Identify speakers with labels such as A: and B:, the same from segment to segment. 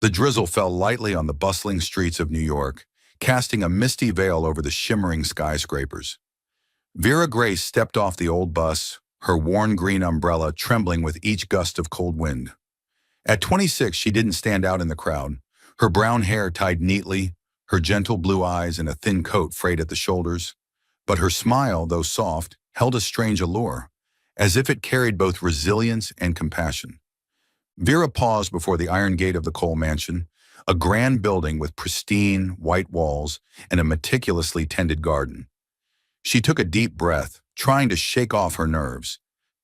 A: The drizzle fell lightly on the bustling streets of New York, casting a misty veil over the shimmering skyscrapers. Vera Grace stepped off the old bus, her worn green umbrella trembling with each gust of cold wind. At 26, she didn't stand out in the crowd, her brown hair tied neatly, her gentle blue eyes and a thin coat frayed at the shoulders. But her smile, though soft, held a strange allure, as if it carried both resilience and compassion. Vera paused before the iron gate of the Cole mansion, a grand building with pristine, white walls and a meticulously tended garden. She took a deep breath, trying to shake off her nerves.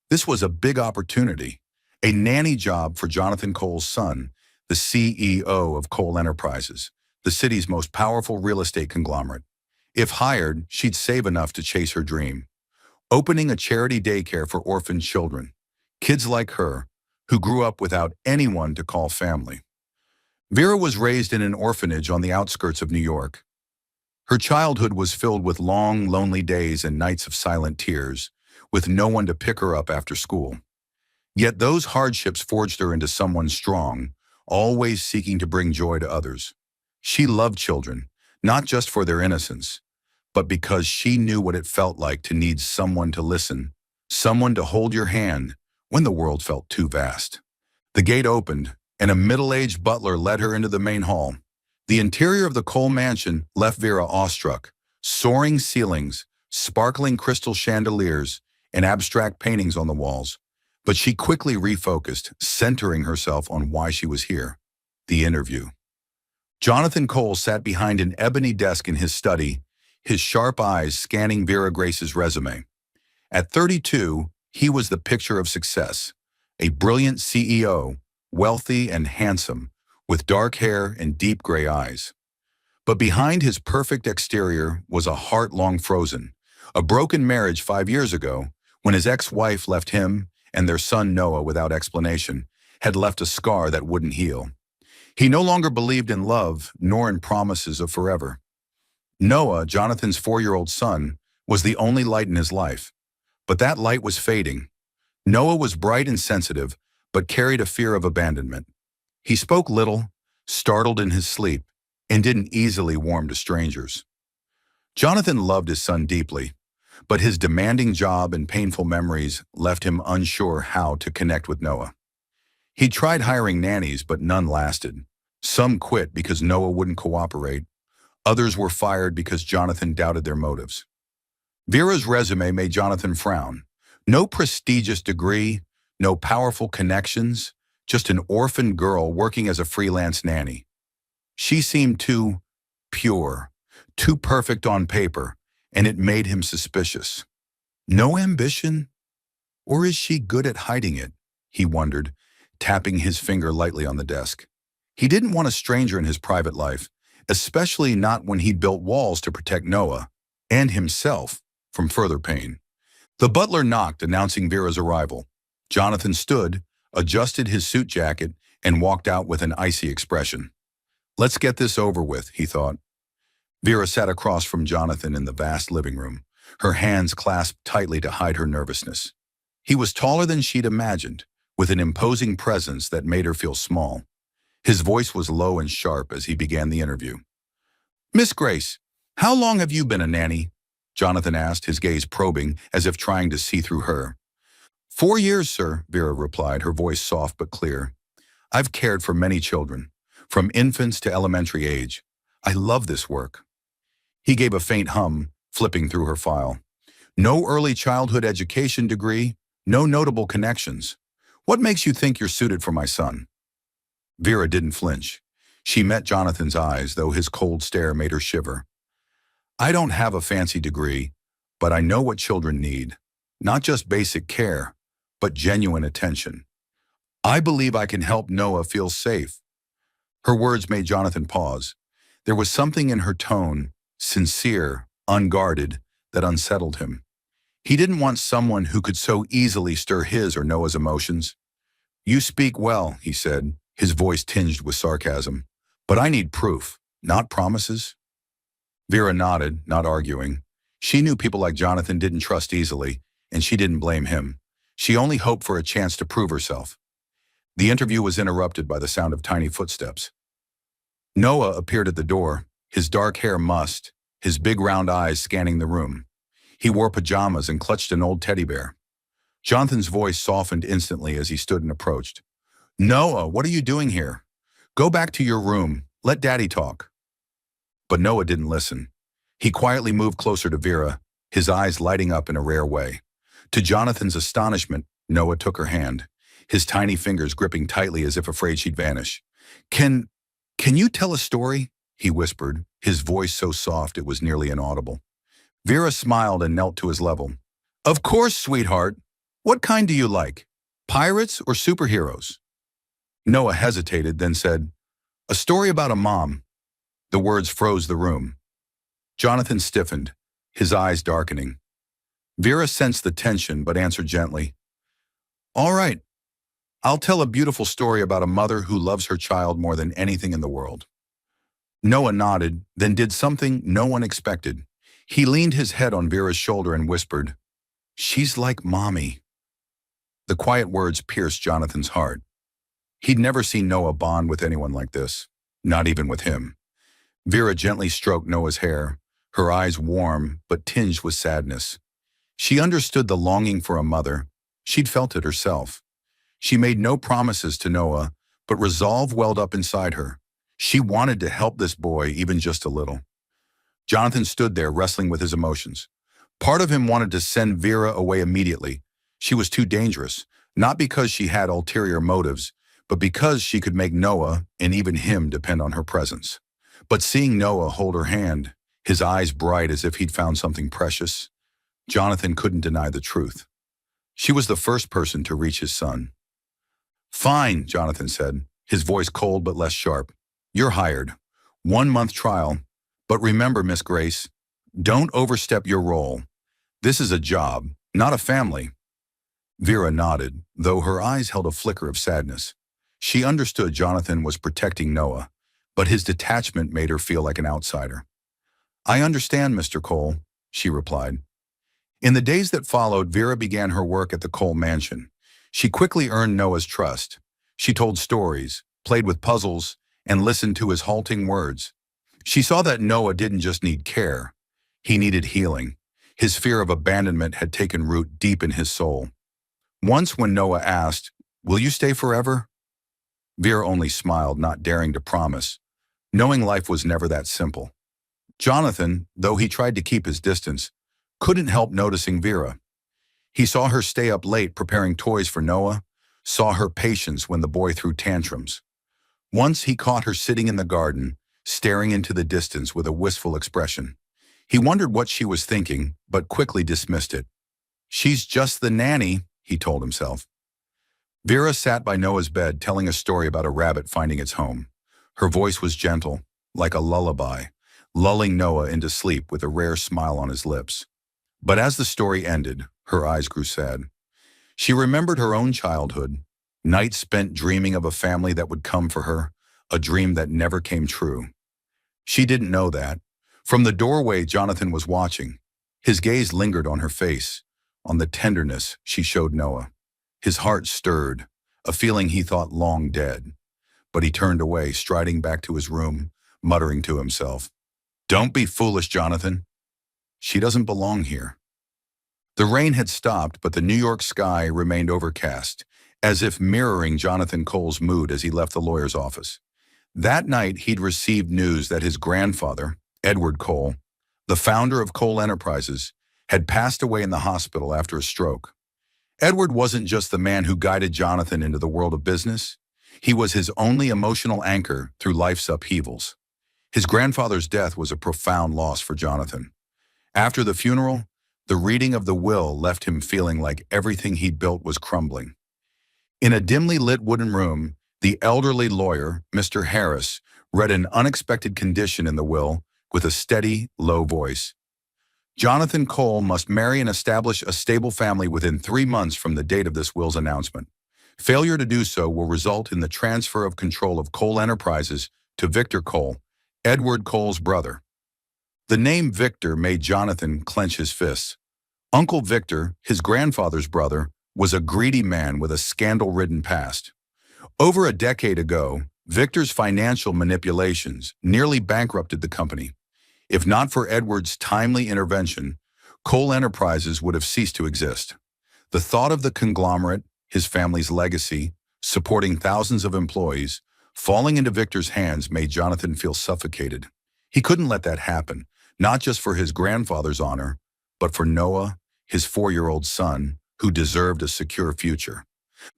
A: This was a big opportunity, a nanny job for Jonathan Cole's son, the CEO of Cole Enterprises, the city's most powerful real estate conglomerate. If hired, she'd save enough to chase her dream. Opening a charity daycare for orphaned children, kids like her, who grew up without anyone to call family. Vera was raised in an orphanage on the outskirts of New York. Her childhood was filled with long, lonely days and nights of silent tears, with no one to pick her up after school. Yet those hardships forged her into someone strong, always seeking to bring joy to others. She loved children, not just for their innocence, but because she knew what it felt like to need someone to listen, someone to hold your hand when the world felt too vast. The gate opened, and a middle-aged butler led her into the main hall. The interior of the Cole mansion left Vera awestruck. Soaring ceilings, sparkling crystal chandeliers, and abstract paintings on the walls. But she quickly refocused, centering herself on why she was here: the interview. Jonathan Cole sat behind an ebony desk in his study, his sharp eyes scanning Vera Grace's resume. At 32, he was the picture of success, a brilliant CEO, wealthy and handsome, with dark hair and deep gray eyes. But behind his perfect exterior was a heart long frozen, a broken marriage 5 years ago, when his ex-wife left him and their son Noah without explanation, had left a scar that wouldn't heal. He no longer believed in love, nor in promises of forever. Noah, Jonathan's 4-year-old son, was the only light in his life. But that light was fading. Noah was bright and sensitive, but carried a fear of abandonment. He spoke little, startled in his sleep, and didn't easily warm to strangers. Jonathan loved his son deeply, but his demanding job and painful memories left him unsure how to connect with Noah. He tried hiring nannies, but none lasted. Some quit because Noah wouldn't cooperate. Others were fired because Jonathan doubted their motives. Vera's resume made Jonathan frown. No prestigious degree, no powerful connections, just an orphaned girl working as a freelance nanny. She seemed too pure, too perfect on paper, and it made him suspicious. No ambition? Or is she good at hiding it? He wondered, tapping his finger lightly on the desk. He didn't want a stranger in his private life, especially not when he'd built walls to protect Noah and himself from further pain. The butler knocked, announcing Vera's arrival. Jonathan stood, adjusted his suit jacket, and walked out with an icy expression. Let's get this over with, he thought. Vera sat across from Jonathan in the vast living room, her hands clasped tightly to hide her nervousness. He was taller than she'd imagined, with an imposing presence that made her feel small. His voice was low and sharp as he began the interview. Miss Grace, how long have you been a nanny? Jonathan asked, his gaze probing, as if trying to see through her. 4 years, sir, Vera replied, her voice soft but clear. I've cared for many children, from infants to elementary age. I love this work. He gave a faint hum, flipping through her file. No early childhood education degree, no notable connections. What makes you think you're suited for my son? Vera didn't flinch. She met Jonathan's eyes, though his cold stare made her shiver. I don't have a fancy degree, but I know what children need. Not just basic care, but genuine attention. I believe I can help Noah feel safe. Her words made Jonathan pause. There was something in her tone, sincere, unguarded, that unsettled him. He didn't want someone who could so easily stir his or Noah's emotions. You speak well, he said, his voice tinged with sarcasm. But I need proof, not promises. Vera nodded, not arguing. She knew people like Jonathan didn't trust easily, and she didn't blame him. She only hoped for a chance to prove herself. The interview was interrupted by the sound of tiny footsteps. Noah appeared at the door, his dark hair mussed, his big round eyes scanning the room. He wore pajamas and clutched an old teddy bear. Jonathan's voice softened instantly as he stood and approached. Noah, what are you doing here? Go back to your room. Let Daddy talk. But Noah didn't listen. He quietly moved closer to Vera, his eyes lighting up in a rare way. To Jonathan's astonishment, Noah took her hand, his tiny fingers gripping tightly as if afraid she'd vanish. Can you tell a story? He whispered, his voice so soft it was nearly inaudible. Vera smiled and knelt to his level. Of course, sweetheart. What kind do you like? Pirates or superheroes? Noah hesitated, then said, A story about a mom. The words froze the room. Jonathan stiffened, his eyes darkening. Vera sensed the tension but answered gently, All right, I'll tell a beautiful story about a mother who loves her child more than anything in the world. Noah nodded, then did something no one expected. He leaned his head on Vera's shoulder and whispered, She's like Mommy. The quiet words pierced Jonathan's heart. He'd never seen Noah bond with anyone like this, not even with him. Vera gently stroked Noah's hair, her eyes warm but tinged with sadness. She understood the longing for a mother. She'd felt it herself. She made no promises to Noah, but resolve welled up inside her. She wanted to help this boy even just a little. Jonathan stood there wrestling with his emotions. Part of him wanted to send Vera away immediately. She was too dangerous, not because she had ulterior motives, but because she could make Noah and even him depend on her presence. But seeing Noah hold her hand, his eyes bright as if he'd found something precious, Jonathan couldn't deny the truth. She was the first person to reach his son. Fine, Jonathan said, his voice cold but less sharp. You're hired. 1-month trial. But remember, Miss Grace, don't overstep your role. This is a job, not a family. Vera nodded, though her eyes held a flicker of sadness. She understood Jonathan was protecting Noah, but his detachment made her feel like an outsider. I understand, Mr. Cole, she replied. In the days that followed, Vera began her work at the Cole mansion. She quickly earned Noah's trust. She told stories, played with puzzles, and listened to his halting words. She saw that Noah didn't just need care. He needed healing. His fear of abandonment had taken root deep in his soul. Once when Noah asked, Will you stay forever? Vera only smiled, not daring to promise, knowing life was never that simple. Jonathan, though he tried to keep his distance, couldn't help noticing Vera. He saw her stay up late preparing toys for Noah, saw her patience when the boy threw tantrums. Once he caught her sitting in the garden, staring into the distance with a wistful expression. He wondered what she was thinking, but quickly dismissed it. She's just the nanny, he told himself. Vera sat by Noah's bed telling a story about a rabbit finding its home. Her voice was gentle, like a lullaby, lulling Noah into sleep with a rare smile on his lips. But as the story ended, her eyes grew sad. She remembered her own childhood, nights spent dreaming of a family that would come for her, a dream that never came true. She didn't know that. From the doorway, Jonathan was watching. His gaze lingered on her face, on the tenderness she showed Noah. His heart stirred, a feeling he thought long dead. But he turned away, striding back to his room, muttering to himself, Don't be foolish, Jonathan. She doesn't belong here. The rain had stopped, but the New York sky remained overcast, as if mirroring Jonathan Cole's mood as he left the lawyer's office. That night, he'd received news that his grandfather, Edward Cole, the founder of Cole Enterprises, had passed away in the hospital after a stroke. Edward wasn't just the man who guided Jonathan into the world of business. He was his only emotional anchor through life's upheavals. His grandfather's death was a profound loss for Jonathan. After the funeral, the reading of the will left him feeling like everything he'd built was crumbling. In a dimly lit wooden room, the elderly lawyer, Mr. Harris, read an unexpected condition in the will with a steady, low voice. Jonathan Cole must marry and establish a stable family within 3 months from the date of this will's announcement. Failure to do so will result in the transfer of control of Cole Enterprises to Victor Cole, Edward Cole's brother. The name Victor made Jonathan clench his fists. Uncle Victor, his grandfather's brother, was a greedy man with a scandal-ridden past. Over a decade ago, Victor's financial manipulations nearly bankrupted the company. If not for Edward's timely intervention, Cole Enterprises would have ceased to exist. The thought of the conglomerate, his family's legacy, supporting thousands of employees, falling into Victor's hands made Jonathan feel suffocated. He couldn't let that happen, not just for his grandfather's honor, but for Noah, his 4-year-old son, who deserved a secure future.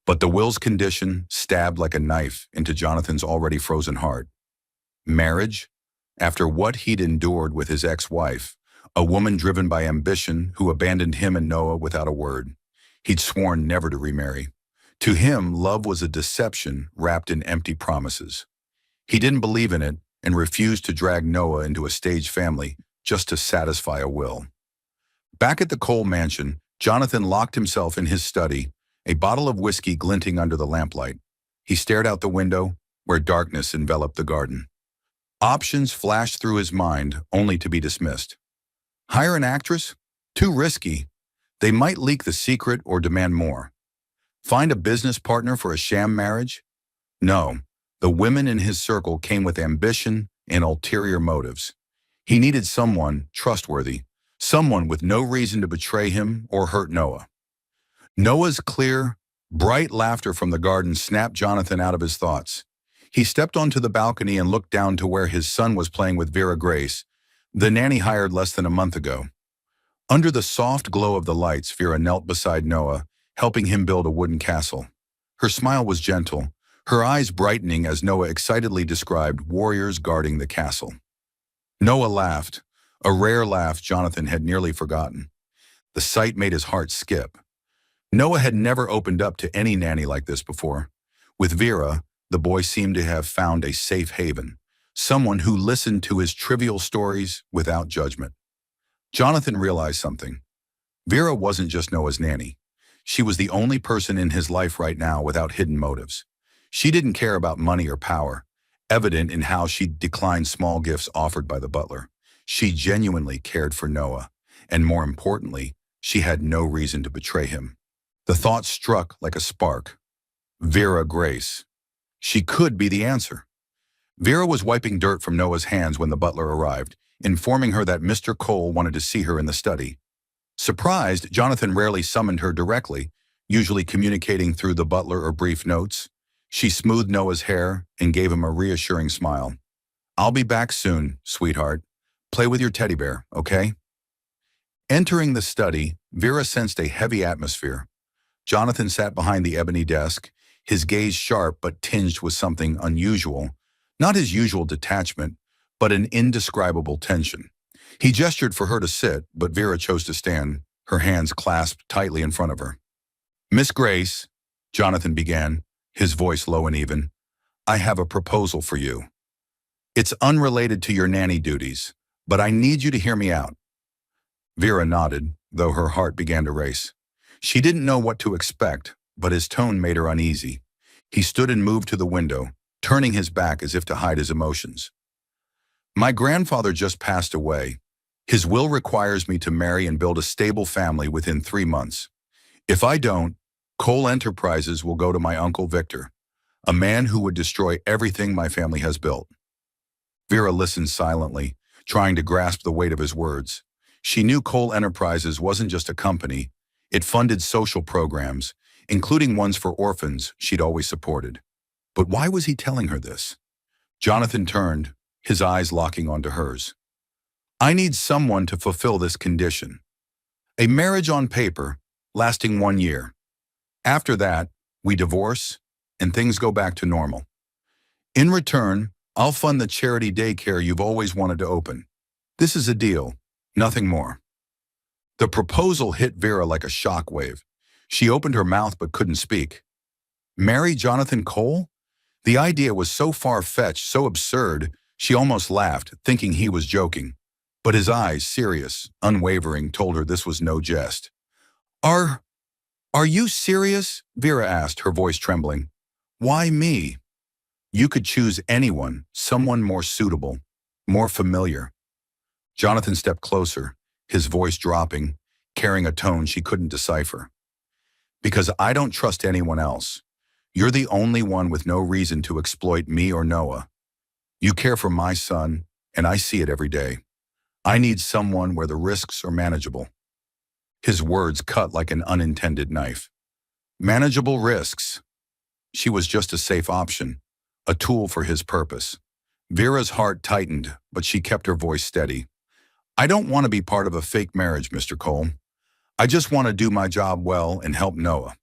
A: But the will's condition stabbed like a knife into Jonathan's already frozen heart. Marriage? After what he'd endured with his ex-wife, a woman driven by ambition who abandoned him and Noah without a word. He'd sworn never to remarry. To him, love was a deception wrapped in empty promises. He didn't believe in it and refused to drag Noah into a staged family just to satisfy a will. Back at the Cole mansion, Jonathan locked himself in his study, a bottle of whiskey glinting under the lamplight. He stared out the window, where darkness enveloped the garden. Options flashed through his mind, only to be dismissed. Hire an actress? Too risky. They might leak the secret or demand more. Find a business partner for a sham marriage? No, the women in his circle came with ambition and ulterior motives. He needed someone trustworthy, someone with no reason to betray him or hurt Noah. Noah's clear, bright laughter from the garden snapped Jonathan out of his thoughts. He stepped onto the balcony and looked down to where his son was playing with Vera Grace, the nanny hired less than a month ago. Under the soft glow of the lights, Vera knelt beside Noah, helping him build a wooden castle. Her smile was gentle, her eyes brightening as Noah excitedly described warriors guarding the castle. Noah laughed, a rare laugh Jonathan had nearly forgotten. The sight made his heart skip. Noah had never opened up to any nanny like this before. With Vera, the boy seemed to have found a safe haven, someone who listened to his trivial stories without judgment. Jonathan realized something. Vera wasn't just Noah's nanny. She was the only person in his life right now without hidden motives. She didn't care about money or power, evident in how she declined small gifts offered by the butler. She genuinely cared for Noah, and more importantly, she had no reason to betray him. The thought struck like a spark. Vera Grace. She could be the answer. Vera was wiping dirt from Noah's hands when the butler arrived, informing her that Mr. Cole wanted to see her in the study. Surprised, Jonathan rarely summoned her directly, usually communicating through the butler or brief notes. She smoothed Noah's hair and gave him a reassuring smile. "I'll be back soon, sweetheart. Play with your teddy bear, okay?" Entering the study, Vera sensed a heavy atmosphere. Jonathan sat behind the ebony desk, his gaze sharp but tinged with something unusual. Not his usual detachment, but an indescribable tension. He gestured for her to sit, but Vera chose to stand, her hands clasped tightly in front of her. "Miss Grace," Jonathan began, his voice low and even, "I have a proposal for you. It's unrelated to your nanny duties, but I need you to hear me out." Vera nodded, though her heart began to race. She didn't know what to expect, but his tone made her uneasy. He stood and moved to the window, turning his back as if to hide his emotions. "My grandfather just passed away. His will requires me to marry and build a stable family within 3 months. If I don't, Cole Enterprises will go to my uncle Victor, a man who would destroy everything my family has built." Vera listened silently, trying to grasp the weight of his words. She knew Cole Enterprises wasn't just a company. It funded social programs, including ones for orphans she'd always supported. But why was he telling her this? Jonathan turned, his eyes locking onto hers. "I need someone to fulfill this condition. A marriage on paper, lasting 1 year. After that, we divorce, and things go back to normal. In return, I'll fund the charity daycare you've always wanted to open. This is a deal, nothing more." The proposal hit Vera like a shockwave. She opened her mouth but couldn't speak. Marry Jonathan Cole? The idea was so far-fetched, so absurd, she almost laughed, thinking he was joking. But his eyes, serious, unwavering, told her this was no jest. Are you serious?" Vera asked, her voice trembling. "Why me? You could choose anyone, someone more suitable, more familiar." Jonathan stepped closer, his voice dropping, carrying a tone she couldn't decipher. "Because I don't trust anyone else. You're the only one with no reason to exploit me or Noah. You care for my son, and I see it every day. I need someone where the risks are manageable." His words cut like an unintended knife. Manageable risks. She was just a safe option, a tool for his purpose. Vera's heart tightened, but she kept her voice steady. "I don't want to be part of a fake marriage, Mr. Cole. I just want to do my job well and help Noah."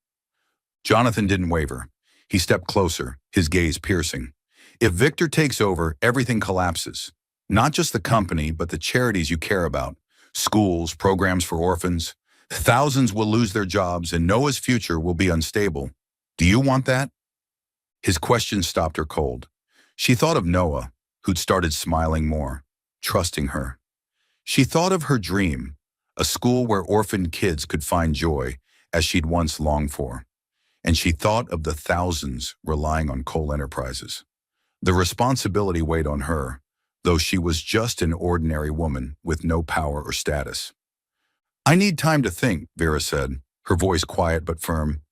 A: Jonathan didn't waver. He stepped closer, his gaze piercing. "If Victor takes over, everything collapses. Not just the company, but the charities you care about. Schools, programs for orphans. Thousands will lose their jobs and Noah's future will be unstable. Do you want that?" His question stopped her cold. She thought of Noah, who'd started smiling more, trusting her. She thought of her dream, a school where orphaned kids could find joy, as she'd once longed for. And she thought of the thousands relying on Cole Enterprises. The responsibility weighed on her, though she was just an ordinary woman with no power or status. "I need time to think," Vera said, her voice quiet but firm.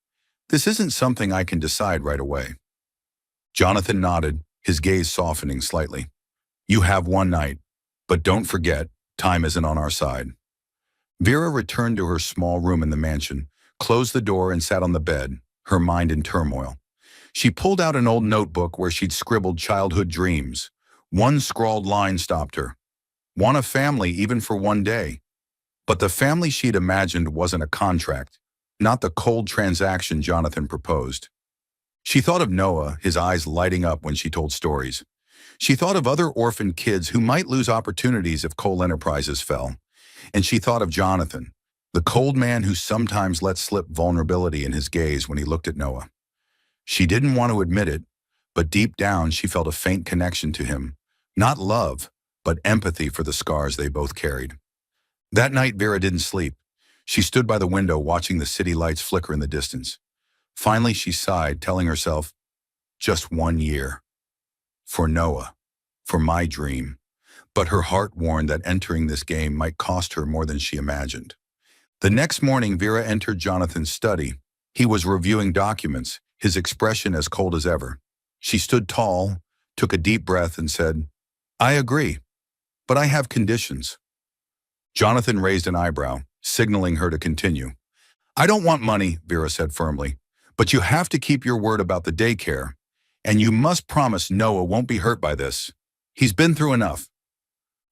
A: "This isn't something I can decide right away." Jonathan nodded, his gaze softening slightly. "You have one night, but don't forget, time isn't on our side." Vera returned to her small room in the mansion, closed the door and sat on the bed, her mind in turmoil. She pulled out an old notebook where she'd scribbled childhood dreams. One scrawled line stopped her. Want a family even for one day. But the family she'd imagined wasn't a contract, not the cold transaction Jonathan proposed. She thought of Noah, his eyes lighting up when she told stories. She thought of other orphaned kids who might lose opportunities if Cole Enterprises fell. And she thought of Jonathan, the cold man who sometimes let slip vulnerability in his gaze when he looked at Noah. She didn't want to admit it, but deep down she felt a faint connection to him. Not love, but empathy for the scars they both carried. That night, Vera didn't sleep. She stood by the window watching the city lights flicker in the distance. Finally, she sighed, telling herself, just 1 year. For Noah, for my dream. But her heart warned that entering this game might cost her more than she imagined. The next morning, Vera entered Jonathan's study. He was reviewing documents, his expression as cold as ever. She stood tall, took a deep breath and said, "I agree, but I have conditions." Jonathan raised an eyebrow, signaling her to continue. "I don't want money," Vera said firmly, "but you have to keep your word about the daycare, and you must promise Noah won't be hurt by this. He's been through enough."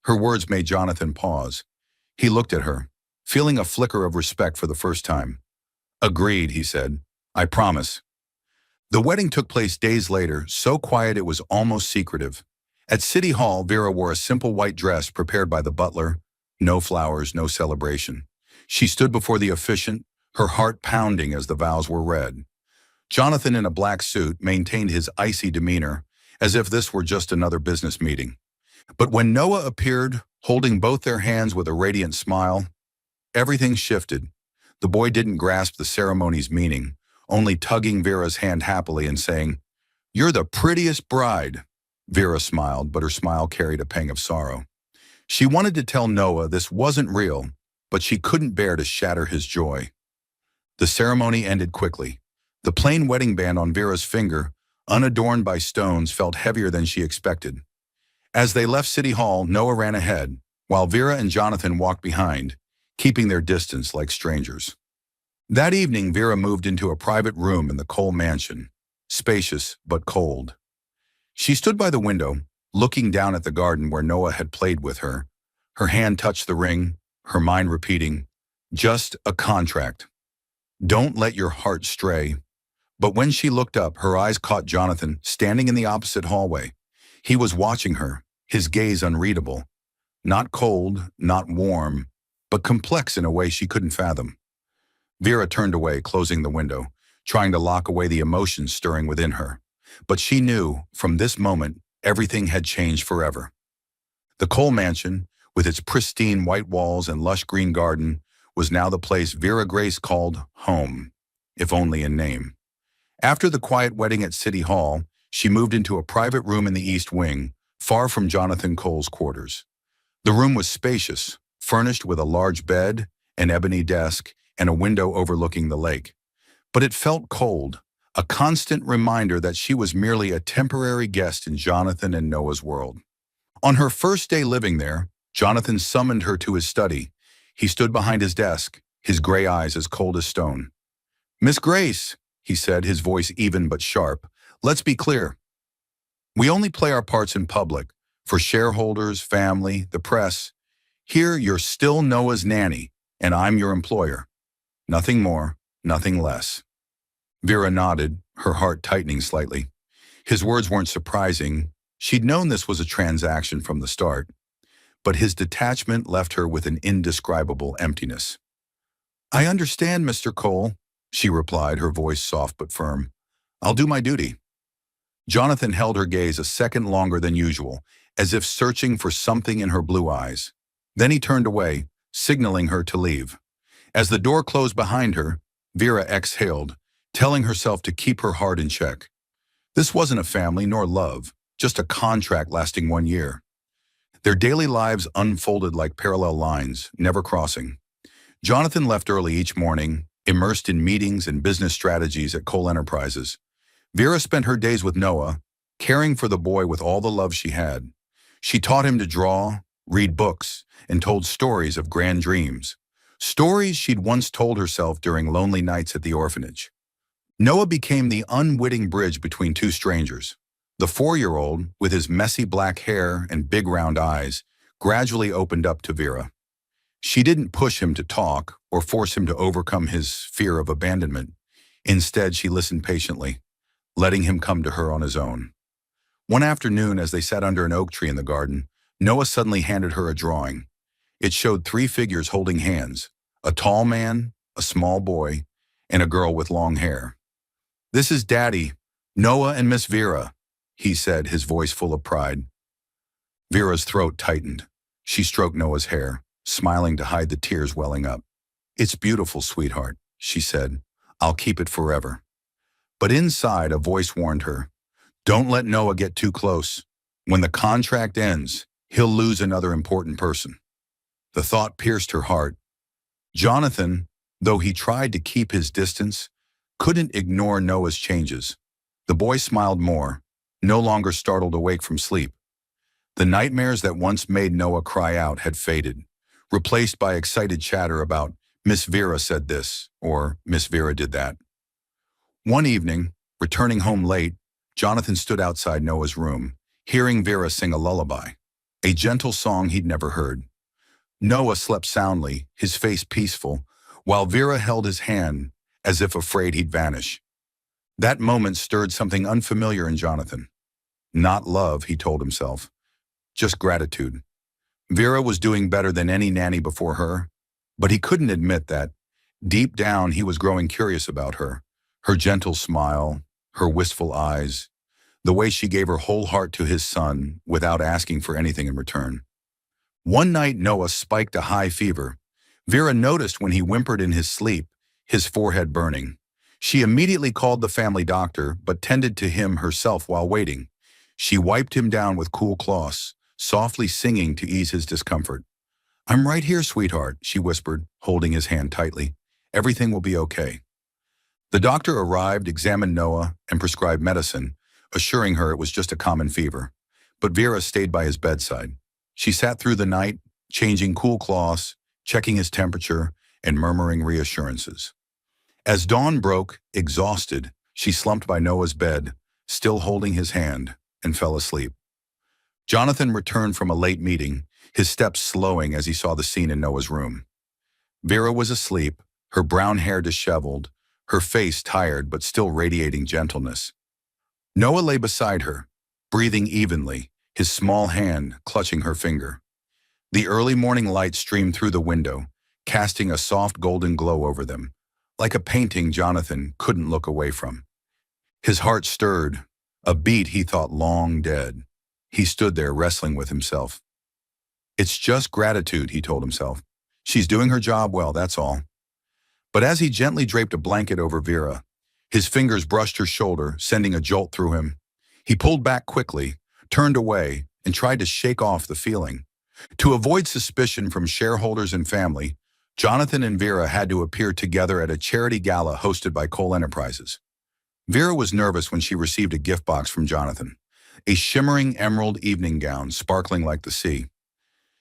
A: Her words made Jonathan pause. He looked at her, feeling a flicker of respect for the first time. "Agreed," he said. "I promise." The wedding took place days later, so quiet it was almost secretive. At City Hall, Vera wore a simple white dress prepared by the butler. No flowers, no celebration. She stood before the officiant, her heart pounding as the vows were read. Jonathan, in a black suit, maintained his icy demeanor, as if this were just another business meeting. But when Noah appeared, holding both their hands with a radiant smile, everything shifted. The boy didn't grasp the ceremony's meaning, only tugging Vera's hand happily and saying, "You're the prettiest bride." Vera smiled, but her smile carried a pang of sorrow. She wanted to tell Noah this wasn't real, but she couldn't bear to shatter his joy. The ceremony ended quickly. The plain wedding band on Vera's finger, unadorned by stones, felt heavier than she expected. As they left City Hall, Noah ran ahead, while Vera and Jonathan walked behind, keeping their distance like strangers. That evening, Vera moved into a private room in the Cole mansion, spacious but cold. She stood by the window, looking down at the garden where Noah had played with her. Her hand touched the ring, her mind repeating, "Just a contract. Don't let your heart stray." But when she looked up, her eyes caught Jonathan standing in the opposite hallway. He was watching her, his gaze unreadable. Not cold, not warm, but complex in a way she couldn't fathom. Vera turned away, closing the window, trying to lock away the emotions stirring within her. But she knew, from this moment, everything had changed forever. The Cole mansion, with its pristine white walls and lush green garden, was now the place Vera Grace called home, if only in name. After the quiet wedding at City Hall, she moved into a private room in the East Wing, far from Jonathan Cole's quarters. The room was spacious, furnished with a large bed, an ebony desk, and a window overlooking the lake. But it felt cold, a constant reminder that she was merely a temporary guest in Jonathan and Noah's world. On her first day living there, Jonathan summoned her to his study. He stood behind his desk, his gray eyes as cold as stone. "Miss Grace," he said, his voice even but sharp, "let's be clear. We only play our parts in public, for shareholders, family, the press. Here, you're still Noah's nanny, and I'm your employer. Nothing more, nothing less." Vera nodded, her heart tightening slightly. His words weren't surprising. She'd known this was a transaction from the start, but his detachment left her with an indescribable emptiness. "I understand, Mr. Cole," she replied, her voice soft but firm. "I'll do my duty." Jonathan held her gaze a second longer than usual, as if searching for something in her blue eyes. Then he turned away, signaling her to leave. As the door closed behind her, Vera exhaled, telling herself to keep her heart in check. This wasn't a family nor love, just a contract lasting 1 year. Their daily lives unfolded like parallel lines, never crossing. Jonathan left early each morning, immersed in meetings and business strategies at Cole Enterprises. Vera spent her days with Noah, caring for the boy with all the love she had. She taught him to draw, read books, and told stories of grand dreams. Stories she'd once told herself during lonely nights at the orphanage. Noah became the unwitting bridge between two strangers. The 4-year-old, with his messy black hair and big round eyes, gradually opened up to Vera. She didn't push him to talk or force him to overcome his fear of abandonment. Instead, she listened patiently, letting him come to her on his own. One afternoon, as they sat under an oak tree in the garden, Noah suddenly handed her a drawing. It showed 3 figures holding hands, a tall man, a small boy, and a girl with long hair. "This is Daddy, Noah and Miss Vera," he said, his voice full of pride. Vera's throat tightened. She stroked Noah's hair, smiling to hide the tears welling up. "It's beautiful, sweetheart," she said. "I'll keep it forever." But inside, a voice warned her, "Don't let Noah get too close. When the contract ends, he'll lose another important person." The thought pierced her heart. Jonathan, though he tried to keep his distance, couldn't ignore Noah's changes. The boy smiled more, no longer startled awake from sleep. The nightmares that once made Noah cry out had faded, replaced by excited chatter about "Miss Vera said this," or "Miss Vera did that." One evening, returning home late, Jonathan stood outside Noah's room, hearing Vera sing a lullaby, a gentle song he'd never heard. Noah slept soundly, his face peaceful, while Vera held his hand as if afraid he'd vanish. That moment stirred something unfamiliar in Jonathan. Not love, he told himself, just gratitude. Vera was doing better than any nanny before her, but he couldn't admit that. Deep down, he was growing curious about her gentle smile, her wistful eyes, the way she gave her whole heart to his son without asking for anything in return. One night, Noah spiked a high fever. Vera noticed when he whimpered in his sleep, his forehead burning. She immediately called the family doctor, but tended to him herself while waiting. She wiped him down with cool cloths, softly singing to ease his discomfort. "I'm right here, sweetheart," she whispered, holding his hand tightly. "Everything will be okay." The doctor arrived, examined Noah, and prescribed medicine, assuring her it was just a common fever. But Vera stayed by his bedside. She sat through the night, changing cool cloths, checking his temperature, and murmuring reassurances. As dawn broke, exhausted, she slumped by Noah's bed, still holding his hand, and fell asleep. Jonathan returned from a late meeting, his steps slowing as he saw the scene in Noah's room. Vera was asleep, her brown hair disheveled, her face tired but still radiating gentleness. Noah lay beside her, breathing evenly, his small hand clutching her finger. The early morning light streamed through the window, casting a soft golden glow over them, like a painting Jonathan couldn't look away from. His heart stirred, a beat he thought long dead. He stood there wrestling with himself. "It's just gratitude," he told himself. "She's doing her job well, that's all." But as he gently draped a blanket over Vera, his fingers brushed her shoulder, sending a jolt through him. He pulled back quickly, turned away, and tried to shake off the feeling. To avoid suspicion from shareholders and family, Jonathan and Vera had to appear together at a charity gala hosted by Cole Enterprises. Vera was nervous when she received a gift box from Jonathan, a shimmering emerald evening gown sparkling like the sea.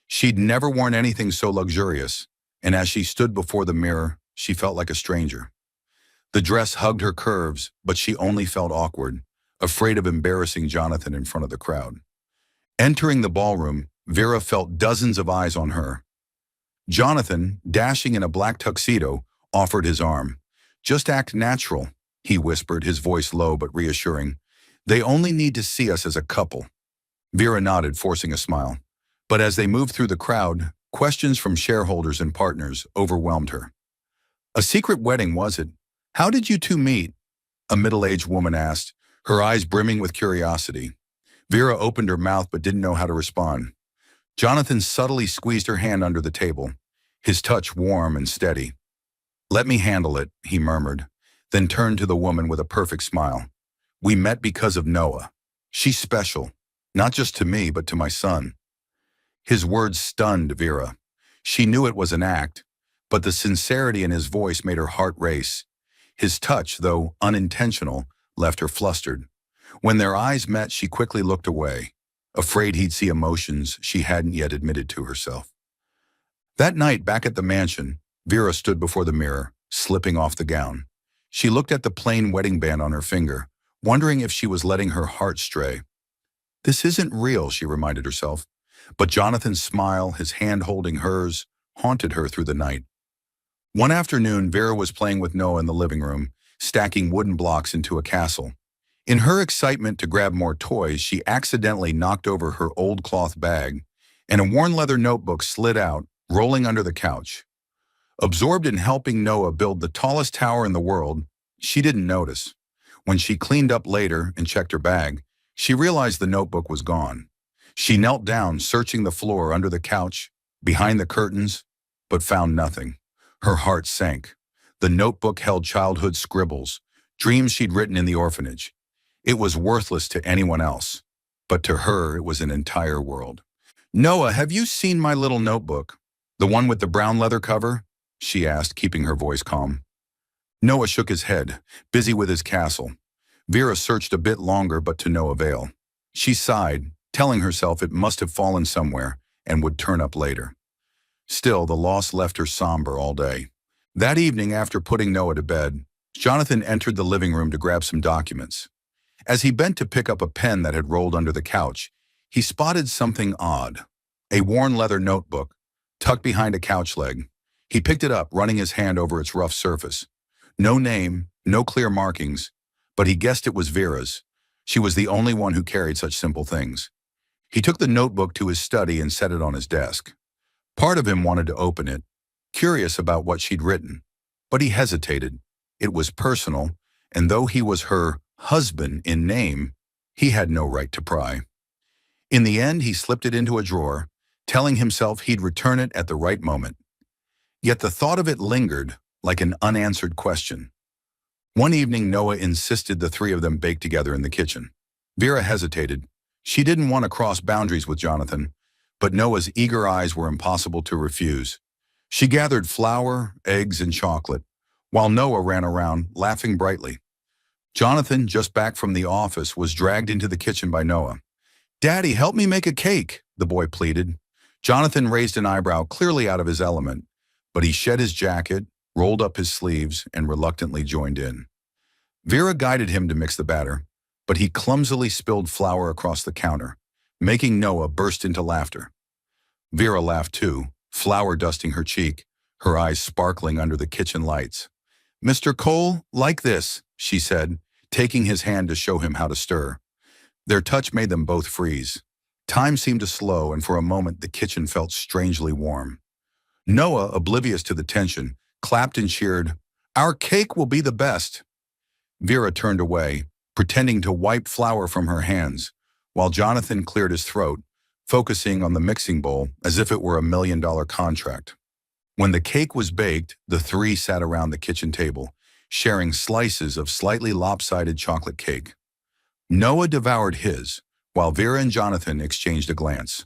A: She'd never worn anything so luxurious, and as she stood before the mirror, she felt like a stranger. The dress hugged her curves, but she only felt awkward, afraid of embarrassing Jonathan in front of the crowd. Entering the ballroom, Vera felt dozens of eyes on her. Jonathan, dashing in a black tuxedo, offered his arm. "Just act natural," he whispered, his voice low but reassuring. "They only need to see us as a couple." Vera nodded, forcing a smile. But as they moved through the crowd, questions from shareholders and partners overwhelmed her. "A secret wedding, was it? How did you two meet?" a middle-aged woman asked, her eyes brimming with curiosity. Vera opened her mouth but didn't know how to respond. Jonathan subtly squeezed her hand under the table, his touch warm and steady. "Let me handle it," he murmured, then turned to the woman with a perfect smile. "We met because of Noah. She's special, not just to me, but to my son." His words stunned Vera. She knew it was an act, but the sincerity in his voice made her heart race. His touch, though unintentional, left her flustered. When their eyes met, she quickly looked away, afraid he'd see emotions she hadn't yet admitted to herself. That night, back at the mansion, Vera stood before the mirror, slipping off the gown. She looked at the plain wedding band on her finger, wondering if she was letting her heart stray. "This isn't real," she reminded herself. But Jonathan's smile, his hand holding hers, haunted her through the night. One afternoon, Vera was playing with Noah in the living room, stacking wooden blocks into a castle. In her excitement to grab more toys, she accidentally knocked over her old cloth bag, and a worn leather notebook slid out, rolling under the couch. Absorbed in helping Noah build the tallest tower in the world, she didn't notice. When she cleaned up later and checked her bag, she realized the notebook was gone. She knelt down, searching the floor, under the couch, behind the curtains, but found nothing. Her heart sank. The notebook held childhood scribbles, dreams she'd written in the orphanage. It was worthless to anyone else, but to her it was an entire world. "Noah, have you seen my little notebook? The one with the brown leather cover?" she asked, keeping her voice calm. Noah shook his head, busy with his castle. Vera searched a bit longer, but to no avail. She sighed, telling herself it must have fallen somewhere and would turn up later. Still, the loss left her somber all day. That evening, after putting Noah to bed, Jonathan entered the living room to grab some documents. As he bent to pick up a pen that had rolled under the couch, he spotted something odd. A worn leather notebook, tucked behind a couch leg. He picked it up, running his hand over its rough surface. No name, no clear markings, but he guessed it was Vera's. She was the only one who carried such simple things. He took the notebook to his study and set it on his desk. Part of him wanted to open it, curious about what she'd written, but he hesitated. It was personal, and though he was her husband in name, he had no right to pry. In the end, he slipped it into a drawer, telling himself he'd return it at the right moment. Yet the thought of it lingered, like an unanswered question. One evening, Noah insisted the three of them bake together in the kitchen. Vera hesitated. She didn't want to cross boundaries with Jonathan, but Noah's eager eyes were impossible to refuse. She gathered flour, eggs, and chocolate, while Noah ran around, laughing brightly. Jonathan, just back from the office, was dragged into the kitchen by Noah. "Daddy, help me make a cake," the boy pleaded. Jonathan raised an eyebrow, clearly out of his element, but he shed his jacket, rolled up his sleeves, and reluctantly joined in. Vera guided him to mix the batter, but he clumsily spilled flour across the counter, making Noah burst into laughter. Vera laughed too, flour dusting her cheek, her eyes sparkling under the kitchen lights. "Mr. Cole, like this," she said, taking his hand to show him how to stir. Their touch made them both freeze. Time seemed to slow, and for a moment the kitchen felt strangely warm. Noah, oblivious to the tension, clapped and cheered, "Our cake will be the best." Vera turned away, pretending to wipe flour from her hands, while Jonathan cleared his throat, focusing on the mixing bowl as if it were a $1 million contract. When the cake was baked, the three sat around the kitchen table, sharing slices of slightly lopsided chocolate cake. Noah devoured his, while Vera and Jonathan exchanged a glance,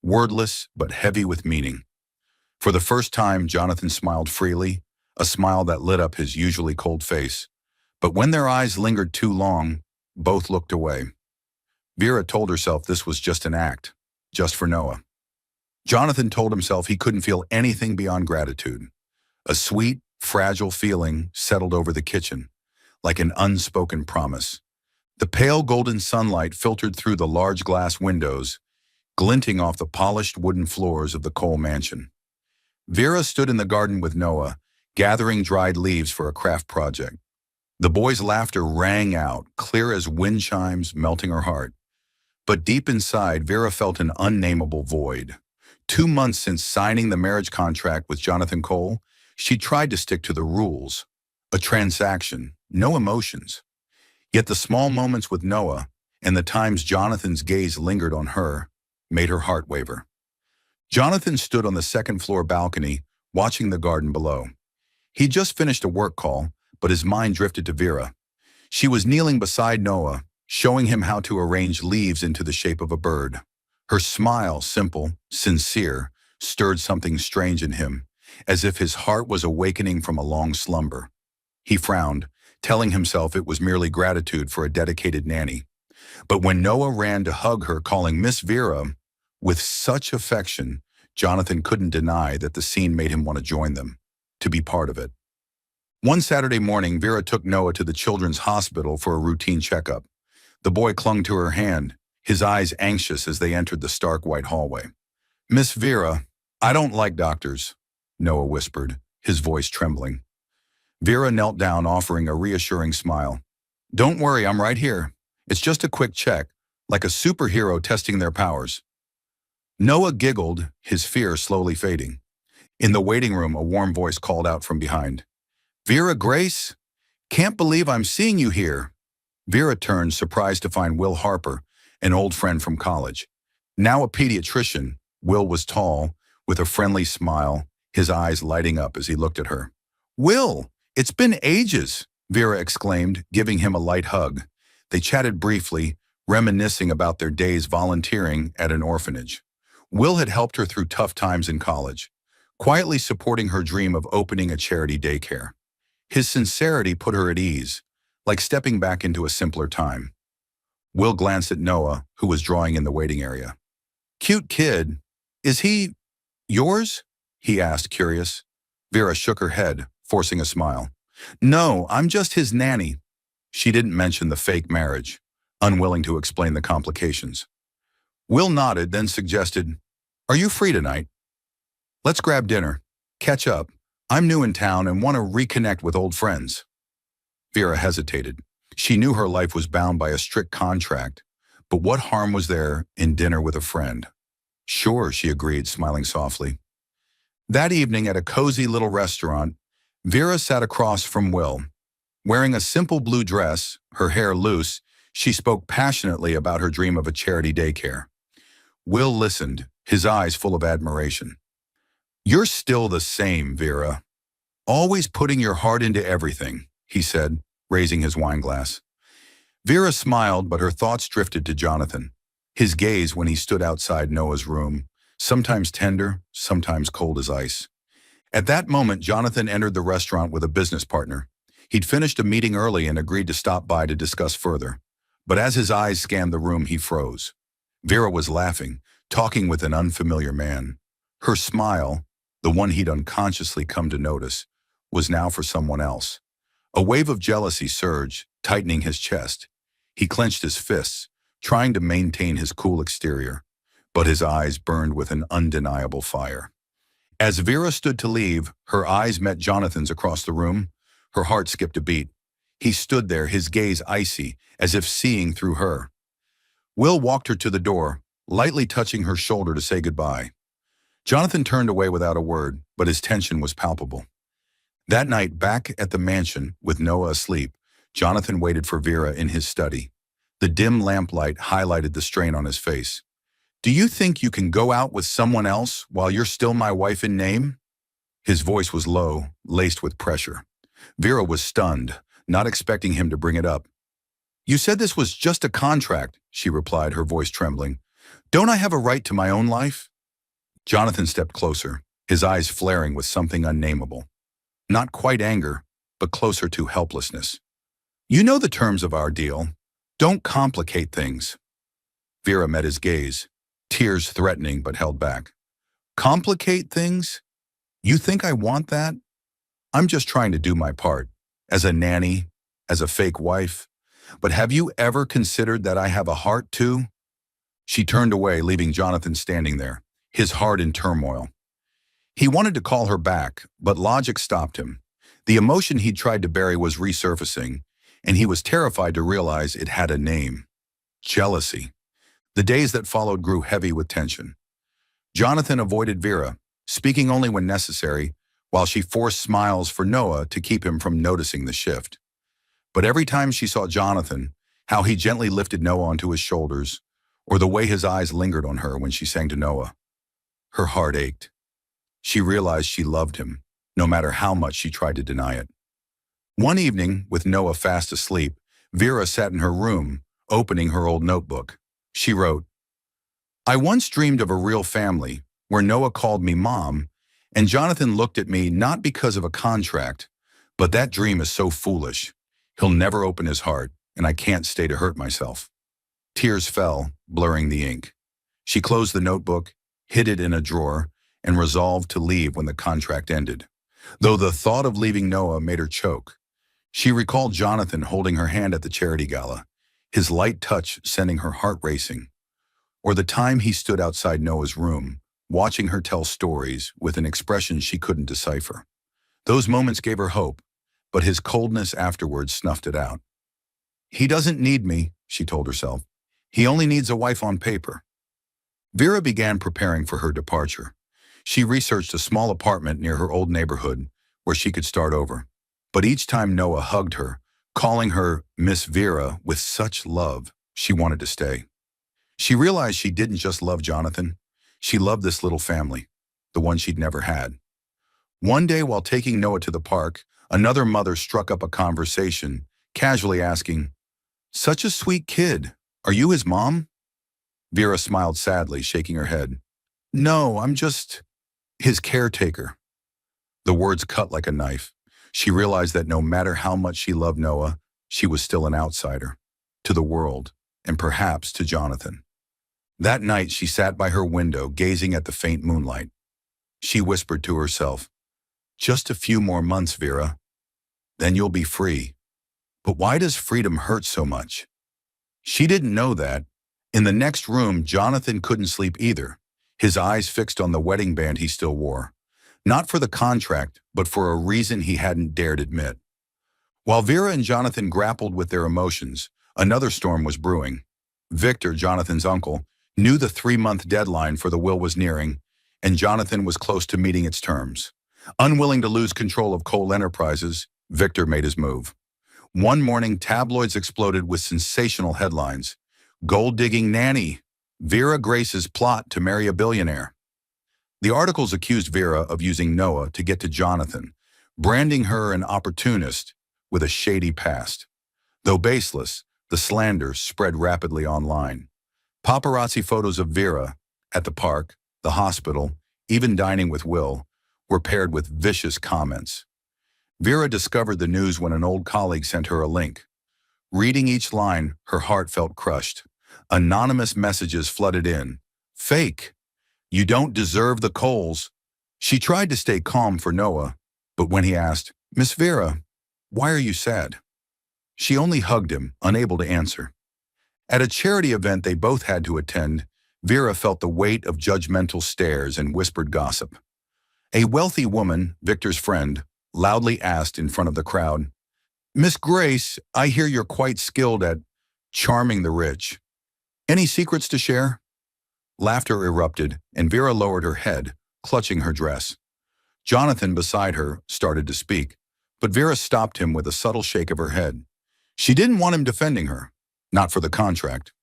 A: wordless but heavy with meaning. For the first time, Jonathan smiled freely, a smile that lit up his usually cold face. But when their eyes lingered too long, both looked away. Vera told herself this was just an act, just for Noah. Jonathan told himself he couldn't feel anything beyond gratitude. A sweet, fragile feeling settled over the kitchen, like an unspoken promise. The pale golden sunlight filtered through the large glass windows, glinting off the polished wooden floors of the Cole mansion. Vera stood in the garden with Noah, gathering dried leaves for a craft project. The boy's laughter rang out, clear as wind chimes, melting her heart. But deep inside, Vera felt an unnameable void. 2 months since signing the marriage contract with Jonathan Cole, she tried to stick to the rules. A transaction, no emotions. Yet the small moments with Noah, and the times Jonathan's gaze lingered on her, made her heart waver. Jonathan stood on the second-floor balcony, watching the garden below. He'd just finished a work call, but his mind drifted to Vera. She was kneeling beside Noah, showing him how to arrange leaves into the shape of a bird. Her smile, simple, sincere, stirred something strange in him, as if his heart was awakening from a long slumber. He frowned, telling himself it was merely gratitude for a dedicated nanny. But when Noah ran to hug her, calling Miss Vera, with such affection, Jonathan couldn't deny that the scene made him want to join them, to be part of it. One Saturday morning, Vera took Noah to the children's hospital for a routine checkup. The boy clung to her hand, his eyes anxious as they entered the stark white hallway. "Miss Vera, I don't like doctors," Noah whispered, his voice trembling. Vera knelt down, offering a reassuring smile. "Don't worry, I'm right here. It's just a quick check, like a superhero testing their powers." Noah giggled, his fear slowly fading. In the waiting room, a warm voice called out from behind. "Vera Grace? Can't believe I'm seeing you here." Vera turned, surprised to find Will Harper, an old friend from college. Now a pediatrician, Will was tall, with a friendly smile, his eyes lighting up as he looked at her. "Will, it's been ages," Vera exclaimed, giving him a light hug. They chatted briefly, reminiscing about their days volunteering at an orphanage. Will had helped her through tough times in college, quietly supporting her dream of opening a charity daycare. His sincerity put her at ease, like stepping back into a simpler time. Will glanced at Noah, who was drawing in the waiting area. "Cute kid. Is he yours?" he asked, curious. Vera shook her head, forcing a smile. "No, I'm just his nanny." She didn't mention the fake marriage, unwilling to explain the complications. Will nodded, then suggested, "Are you free tonight? Let's grab dinner. Catch up. I'm new in town and want to reconnect with old friends." Vera hesitated. She knew her life was bound by a strict contract, but what harm was there in dinner with a friend? "Sure," she agreed, smiling softly. That evening at a cozy little restaurant, Vera sat across from Will. Wearing a simple blue dress, her hair loose, she spoke passionately about her dream of a charity daycare. Will listened, his eyes full of admiration. "You're still the same, Vera. Always putting your heart into everything," he said, raising his wine glass. Vera smiled, but her thoughts drifted to Jonathan. His gaze when he stood outside Noah's room, sometimes tender, sometimes cold as ice. At that moment, Jonathan entered the restaurant with a business partner. He'd finished a meeting early and agreed to stop by to discuss further. But as his eyes scanned the room, he froze. Vera was laughing, talking with an unfamiliar man. Her smile, the one he'd unconsciously come to notice, was now for someone else. A wave of jealousy surged, tightening his chest. He clenched his fists, trying to maintain his cool exterior, but his eyes burned with an undeniable fire. As Vera stood to leave, her eyes met Jonathan's across the room. Her heart skipped a beat. He stood there, his gaze icy, as if seeing through her. Will walked her to the door, lightly touching her shoulder to say goodbye. Jonathan turned away without a word, but his tension was palpable. That night, back at the mansion, with Noah asleep, Jonathan waited for Vera in his study. The dim lamplight highlighted the strain on his face. "Do you think you can go out with someone else while you're still my wife in name?" His voice was low, laced with pressure. Vera was stunned, not expecting him to bring it up. "You said this was just a contract," she replied, her voice trembling. "Don't I have a right to my own life?" Jonathan stepped closer, his eyes flaring with something unnameable. Not quite anger, but closer to helplessness. You know the terms of our deal. Don't complicate things. Vera met his gaze, tears threatening but held back. Complicate things? You think I want that? I'm just trying to do my part. As a nanny, as a fake wife. But have you ever considered that I have a heart too? She turned away, leaving Jonathan standing there, his heart in turmoil. He wanted to call her back, but logic stopped him. The emotion he'd tried to bury was resurfacing, and he was terrified to realize it had a name. Jealousy. The days that followed grew heavy with tension. Jonathan avoided Vera, speaking only when necessary, while she forced smiles for Noah to keep him from noticing the shift. But every time she saw Jonathan, how he gently lifted Noah onto his shoulders, or the way his eyes lingered on her when she sang to Noah, her heart ached. She realized she loved him, no matter how much she tried to deny it. One evening, with Noah fast asleep, Vera sat in her room, opening her old notebook. She wrote, I once dreamed of a real family, where Noah called me mom, and Jonathan looked at me not because of a contract, but that dream is so foolish. He'll never open his heart, and I can't stay to hurt myself. Tears fell, blurring the ink. She closed the notebook, hid it in a drawer, and resolved to leave when the contract ended. Though the thought of leaving Noah made her choke. She recalled Jonathan holding her hand at the charity gala, his light touch sending her heart racing. Or the time he stood outside Noah's room, watching her tell stories with an expression she couldn't decipher. Those moments gave her hope, but his coldness afterwards snuffed it out. He doesn't need me, she told herself. He only needs a wife on paper. Vera began preparing for her departure. She researched a small apartment near her old neighborhood where she could start over. But each time Noah hugged her, calling her Miss Vera with such love, she wanted to stay. She realized she didn't just love Jonathan. She loved this little family, the one she'd never had. One day while taking Noah to the park, another mother struck up a conversation, casually asking, Such a sweet kid. Are you his mom? Vera smiled sadly, shaking her head. No, I'm just his caretaker. The words cut like a knife. She realized that no matter how much she loved Noah, she was still an outsider, to the world, and perhaps to Jonathan. That night she sat by her window, gazing at the faint moonlight. She whispered to herself, Just a few more months, Vera. Then you'll be free. But why does freedom hurt so much? She didn't know that. In the next room, Jonathan couldn't sleep either, his eyes fixed on the wedding band he still wore. Not for the contract, but for a reason he hadn't dared admit. While Vera and Jonathan grappled with their emotions, another storm was brewing. Victor, Jonathan's uncle, knew the 3-month deadline for the will was nearing, and Jonathan was close to meeting its terms. Unwilling to lose control of Cole Enterprises, Victor made his move. One morning, tabloids exploded with sensational headlines. Gold-digging nanny, Vera Grace's plot to marry a billionaire. The articles accused Vera of using Noah to get to Jonathan, branding her an opportunist with a shady past. Though baseless, the slander spread rapidly online. Paparazzi photos of Vera, at the park, the hospital, even dining with Will, were paired with vicious comments. Vera discovered the news when an old colleague sent her a link. Reading each line, her heart felt crushed. Anonymous messages flooded in. Fake. You don't deserve the Coles. She tried to stay calm for Noah, but when he asked, Miss Vera, why are you sad? She only hugged him, unable to answer. At a charity event they both had to attend, Vera felt the weight of judgmental stares and whispered gossip. A wealthy woman, Victor's friend, loudly asked in front of the crowd, Miss Grace, I hear you're quite skilled at charming the rich. Any secrets to share? Laughter erupted, and Vera lowered her head, clutching her dress. Jonathan, beside her, started to speak, but Vera stopped him with a subtle shake of her head. She didn't want him defending her, not for the contract.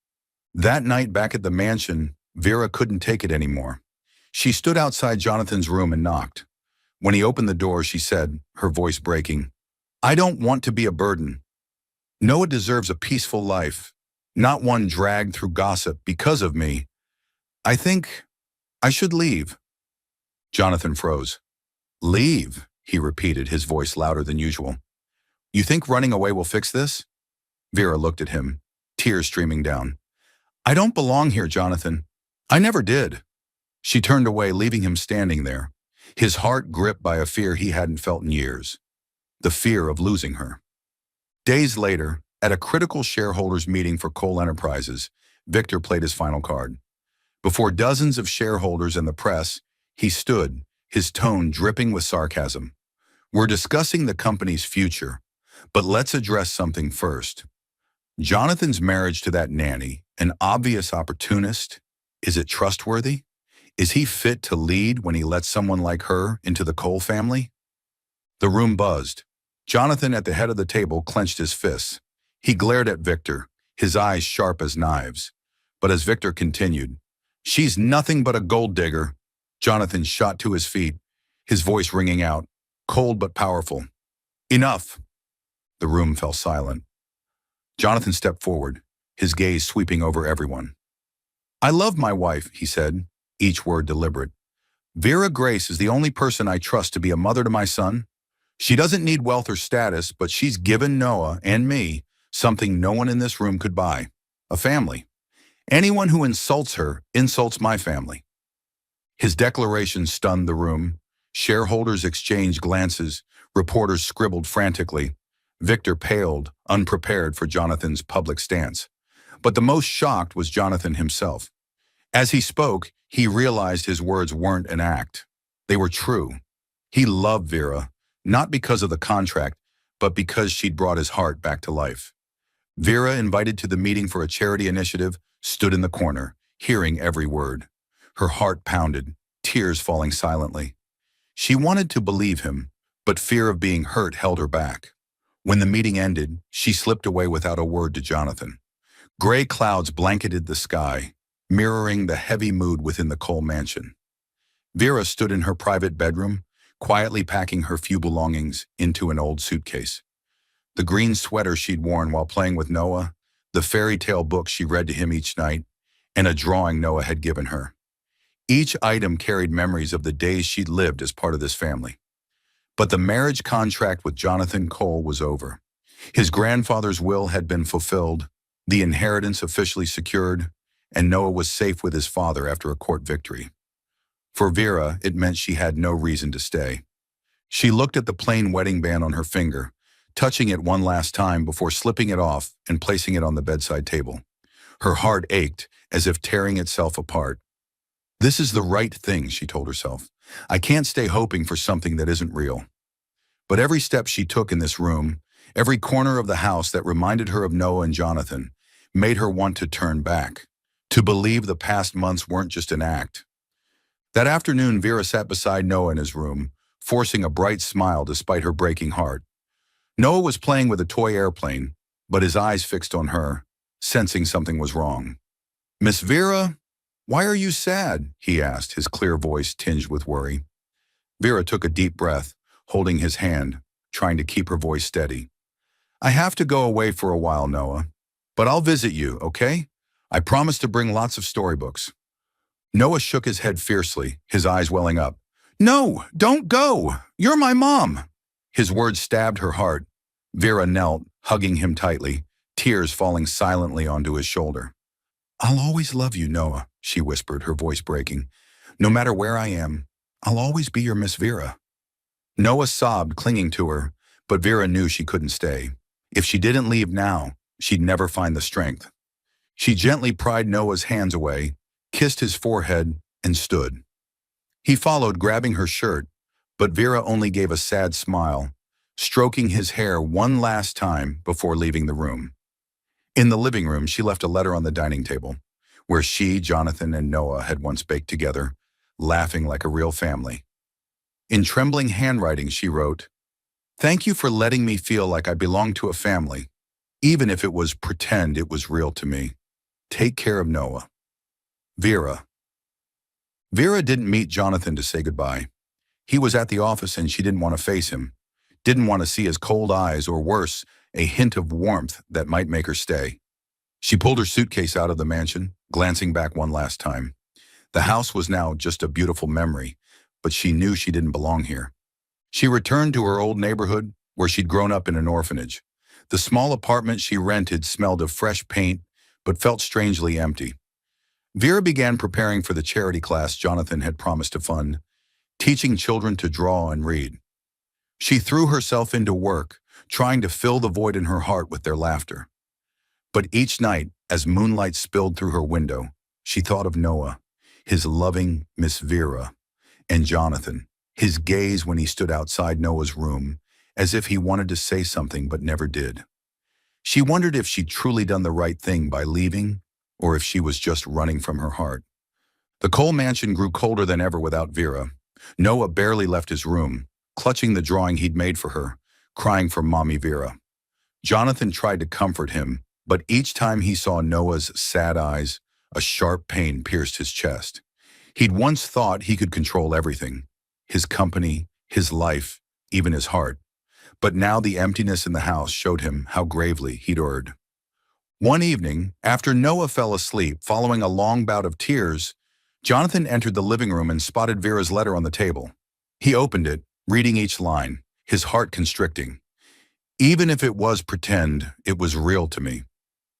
A: That night back at the mansion, Vera couldn't take it anymore. She stood outside Jonathan's room and knocked. When he opened the door, she said, her voice breaking, I don't want to be a burden. Noah deserves a peaceful life, not one dragged through gossip because of me. I think I should leave. Jonathan froze. Leave, he repeated, his voice louder than usual. You think running away will fix this? Vera looked at him, tears streaming down. I don't belong here, Jonathan. I never did. She turned away, leaving him standing there, his heart gripped by a fear he hadn't felt in years. The fear of losing her. Days later, at a critical shareholders meeting for Cole Enterprises, Victor played his final card. Before dozens of shareholders and the press, he stood, his tone dripping with sarcasm. We're discussing the company's future, but let's address something first. Jonathan's marriage to that nanny, an obvious opportunist, is it trustworthy? Is he fit to lead when he lets someone like her into the Cole family? The room buzzed. Jonathan, at the head of the table, clenched his fists. He glared at Victor, his eyes sharp as knives. But as Victor continued, she's nothing but a gold digger. Jonathan shot to his feet, his voice ringing out, cold but powerful. Enough! The room fell silent. Jonathan stepped forward, his gaze sweeping over everyone. I love my wife, he said, each word deliberate. Vera Grace is the only person I trust to be a mother to my son. She doesn't need wealth or status, but she's given Noah and me something no one in this room could buy. A family. Anyone who insults her insults my family. His declaration stunned the room. Shareholders exchanged glances. Reporters scribbled frantically. Victor paled, unprepared for Jonathan's public stance. But the most shocked was Jonathan himself. As he spoke, he realized his words weren't an act. They were true. He loved Vera, not because of the contract, but because she'd brought his heart back to life. Vera, invited to the meeting for a charity initiative, stood in the corner, hearing every word. Her heart pounded, tears falling silently. She wanted to believe him, but fear of being hurt held her back. When the meeting ended, she slipped away without a word to Jonathan. Gray clouds blanketed the sky, mirroring the heavy mood within the Cole mansion. Vera stood in her private bedroom, quietly packing her few belongings into an old suitcase. The green sweater she'd worn while playing with Noah, the fairy tale book she read to him each night, and a drawing Noah had given her. Each item carried memories of the days she'd lived as part of this family. But the marriage contract with Jonathan Cole was over. His grandfather's will had been fulfilled, the inheritance officially secured, and Noah was safe with his father after a court victory. For Vera, it meant she had no reason to stay. She looked at the plain wedding band on her finger, touching it one last time before slipping it off and placing it on the bedside table. Her heart ached, as if tearing itself apart. This is the right thing, she told herself. I can't stay hoping for something that isn't real. But every step she took in this room, every corner of the house that reminded her of Noah and Jonathan, made her want to turn back, to believe the past months weren't just an act. That afternoon, Vera sat beside Noah in his room, forcing a bright smile despite her breaking heart. Noah was playing with a toy airplane, but his eyes fixed on her, sensing something was wrong. Miss Vera, why are you sad? He asked, his clear voice tinged with worry. Vera took a deep breath, holding his hand, trying to keep her voice steady. I have to go away for a while, Noah, but I'll visit you, okay? I promise to bring lots of storybooks. Noah shook his head fiercely, his eyes welling up. No, don't go. You're my mom. His words stabbed her heart. Vera knelt, hugging him tightly, tears falling silently onto his shoulder. I'll always love you, Noah, she whispered, her voice breaking. No matter where I am, I'll always be your Miss Vera. Noah sobbed, clinging to her, but Vera knew she couldn't stay. If she didn't leave now, she'd never find the strength. She gently pried Noah's hands away, kissed his forehead, and stood. He followed, grabbing her shirt, but Vera only gave a sad smile, stroking his hair one last time before leaving the room. In the living room, she left a letter on the dining table, where she, Jonathan, and Noah had once baked together, laughing like a real family. In trembling handwriting, she wrote, Thank you for letting me feel like I belong to a family, even if it was pretend it was real to me. Take care of Noah. Vera. Vera didn't meet Jonathan to say goodbye. He was at the office and she didn't want to face him, didn't want to see his cold eyes or worse, a hint of warmth that might make her stay. She pulled her suitcase out of the mansion, glancing back one last time. The house was now just a beautiful memory, but she knew she didn't belong here. She returned to her old neighborhood, where she'd grown up in an orphanage. The small apartment she rented smelled of fresh paint, but felt strangely empty. Vera began preparing for the charity class Jonathan had promised to fund, teaching children to draw and read. She threw herself into work, trying to fill the void in her heart with their laughter. But each night, as moonlight spilled through her window, she thought of Noah, his loving Miss Vera, and Jonathan, his gaze when he stood outside Noah's room, as if he wanted to say something but never did. She wondered if she'd truly done the right thing by leaving, or if she was just running from her heart. The Cole mansion grew colder than ever without Vera. Noah barely left his room, clutching the drawing he'd made for her, crying for Mommy Vera. Jonathan tried to comfort him, but each time he saw Noah's sad eyes, a sharp pain pierced his chest. He'd once thought he could control everything, his company, his life, even his heart. But now the emptiness in the house showed him how gravely he'd erred. One evening, after Noah fell asleep following a long bout of tears, Jonathan entered the living room and spotted Vera's letter on the table. He opened it, reading each line, his heart constricting. Even if it was pretend, it was real to me.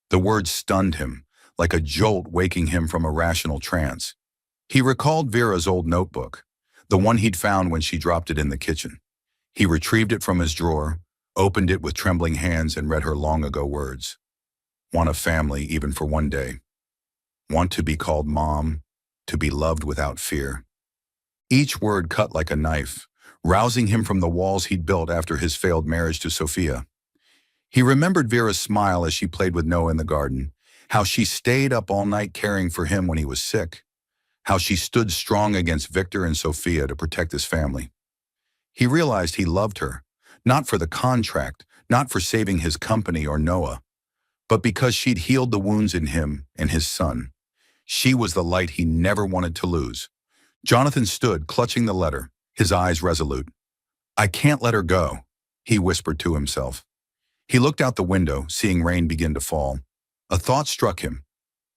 A: The words stunned him, like a jolt waking him from a rational trance. He recalled Vera's old notebook, the one he'd found when she dropped it in the kitchen. He retrieved it from his drawer, opened it with trembling hands and read her long-ago words. Want a family even for one day. Want to be called mom, to be loved without fear. Each word cut like a knife, rousing him from the walls he'd built after his failed marriage to Sophia. He remembered Vera's smile as she played with Noah in the garden, how she stayed up all night caring for him when he was sick, how she stood strong against Victor and Sophia to protect his family. He realized he loved her, not for the contract, not for saving his company or Noah, but because she'd healed the wounds in him and his son. She was the light he never wanted to lose. Jonathan stood, clutching the letter, his eyes resolute. I can't let her go, he whispered to himself. He looked out the window, seeing rain begin to fall. A thought struck him.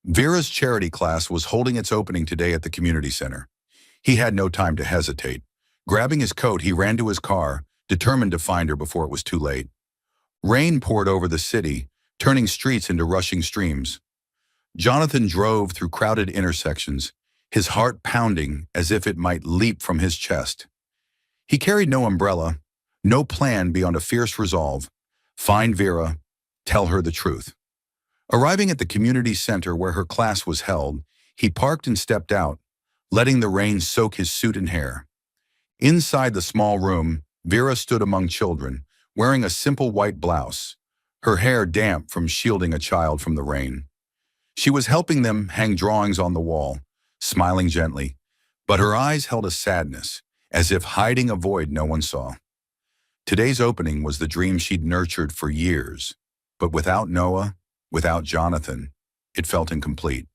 A: Vera's charity class was holding its opening today at the community center. He had no time to hesitate. Grabbing his coat, he ran to his car, determined to find her before it was too late. Rain poured over the city, turning streets into rushing streams. Jonathan drove through crowded intersections, his heart pounding as if it might leap from his chest. He carried no umbrella, no plan beyond a fierce resolve. Find Vera, tell her the truth. Arriving at the community center where her class was held, he parked and stepped out, letting the rain soak his suit and hair. Inside the small room, Vera stood among children, wearing a simple white blouse, her hair damp from shielding a child from the rain. She was helping them hang drawings on the wall, smiling gently, but her eyes held a sadness, as if hiding a void no one saw. Today's opening was the dream she'd nurtured for years, but without Noah, without Jonathan, it felt incomplete.